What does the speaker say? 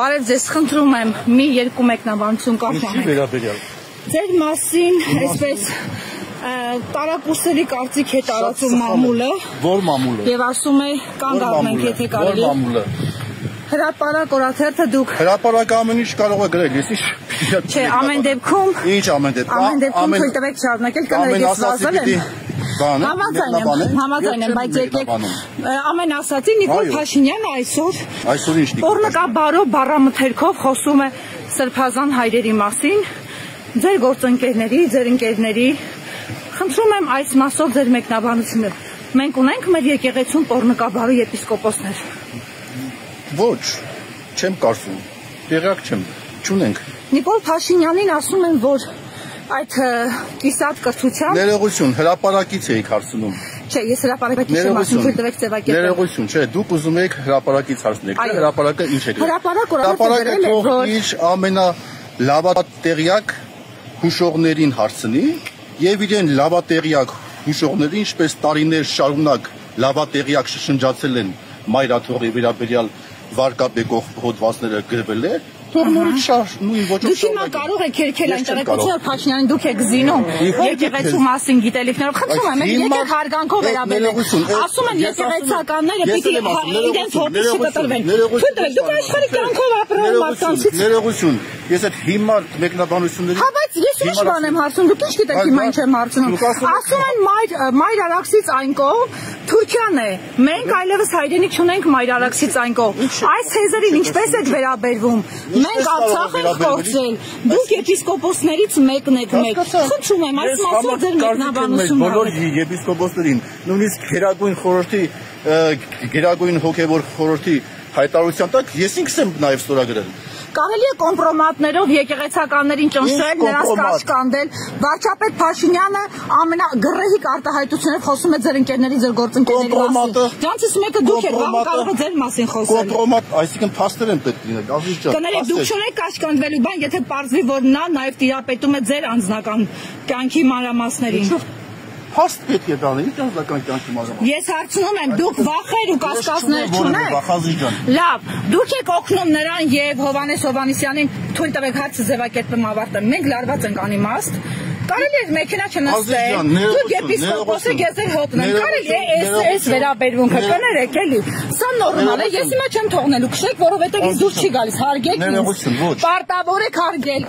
Բարև ձեզ, խնդրում եմ մի երկու մեկնաբանություն կանենք։ Ձեր մասին այսպես տարակուսերի կարծիք է տարածում մամուլը։ Որ մամուլը։ Եվ ասում է կանգ առնենք, եթե կարելի։ Որ մամուլը։ Հրապարակ օրաթերթը դուք։ Հրապարակը ամեն ինչ կարող է գրել, ես ինչ։ Չէ, ամեն դեպքում։ Ինչ ամեն դեպքում։ Ամեն դեպքում թույլ տվեք շարունակել, կներեք ես վազել եմ։ Համաձայն եմ, բայց եկեք ամեն ասացի Նիկոլ Փաշինյանը այսօր ինչ Պոռնկաբարով բառամթերքով խոսում է սրբազան հայրերի մասին, ձեր գործընկերների, ձեր ընկերների, խնդրում եմ այս մասով ձեր մեկնաբանությունը։ Մենք ունենք մեր եկեղեցում պոռնկաբարի եպիսկոպոսներ։ Ոչ, չեմ կարծում, տեղյակ չեմ, չունենք։ Նիկոլ Փաշինյանին ասում են, որ այդ կիսատ կրթությամբ Ներողություն, հրապարակից էիք հարցնում։ Չէ, ես հրապարակից չեմ ասում, թույլ տվեք ձևակերպել։ Ներողություն, չէ, դուք ուզում եք հրապարակից հարցնեք, թե հրապարակը ինչ է գրել։ Հրապարակը թող իր ամենալավատեղյակ հուշողներին հարցնի եւ իրեն լավատեղյակ հուշողներին, ինչպես տարիներ շարունակ լավատեղյակ շշնջացել են մայրաթողի վերաբերյալ վարկաբեկող հոդվածները գրվել է։ Թող նորից նույն ոճով Դուք հիմա կարող եք քերքել այն տեղեկությունը, Փաշինյանին դուք եք զինում եկեղեցու մասին գիտելիքներով։ Խնդրում եմ, եկեք հարգանքով վերաբերեք։ Ասում են եկեղեցականները պիտի իրենց հոտից չկտրվեն։ Թույլ տվեք, դուք աշխարհի կյանքով ապրող մարդկանցից։ Ներողություն, ես այդ հիմար մեկնաբանությունների Հա, բայց ես ինչ բան եմ հարցնում, դուք ինչ գիտեք հիմա ինչ եմ հարցնում։ Ասում են Մայր Արաքսից այն կողմ Թուրքիան է։ Մենք այլևս հայրենիք չունենք Մայր Արաքսից այն կողմ։ Այս թեզերին ինչպես եք վերաբերվում։ Մենք Արցախ ենք կորցրել, դուք եպիսկոպոսներից մեկն եք մեկ։ Խնդրում եմ, այս մասով ձեր մեկնաբանությունը։ Բոլոր եպիսկոպոսներին, նույնիսկ Գերագույն հոգևոր խորհրդի հայտարարության տակ ես ինքս եմ նաև ստորագրել։ Կարելի է կոմպրոմատներով եկեղեցականներին ճնշել, նրանց կաշկանդել։ Վարչապետ Փաշինյանը ամենագռեհիկ արտահայտություններով խոսում է ձեր ընկերների, ձեր գործընկերների մասին։ Դրանցից մեկը դուք եք, բան կարող է ձեր մասին խոսել։ Կոմպրոմատ, այսինքն փաստեր են պետք լինել, ազիզ ջան։ Կներեք, դուք չունեք կաշկանդվելու բան, եթե պարզվի, որ նա նաև տիրապետում է ձեր անձնական կյանքի մանրամասներին։ Փաստ պետք է տալ, ինչ անձնական կյանքի մանրամասներ։ Ես հարցնում եմ, դուք վախեր ու կասկածներ չունեք։ Լավ, դուք եք օգնում նրան եւ Հովանես Հովանեսյանին, թույլ տվեք հարցը ձևակերպեմ ավարտեմ։ Մենք լարված ենք անիմաստ։ Կարելի է մեքենա չնստել։ Դուք եպիսկոպոս եք, ես էլ հոտնեմ։ Կարելի է այս վերաբերմունքը կներեք էլի։ Սա նորմալ է, ես հիմա չեմ թողնելու քշեք, որովհետեւ ինձ դուր չի գալիս։ Հարգեք ինձ։ Պարտավոր եք հարգել։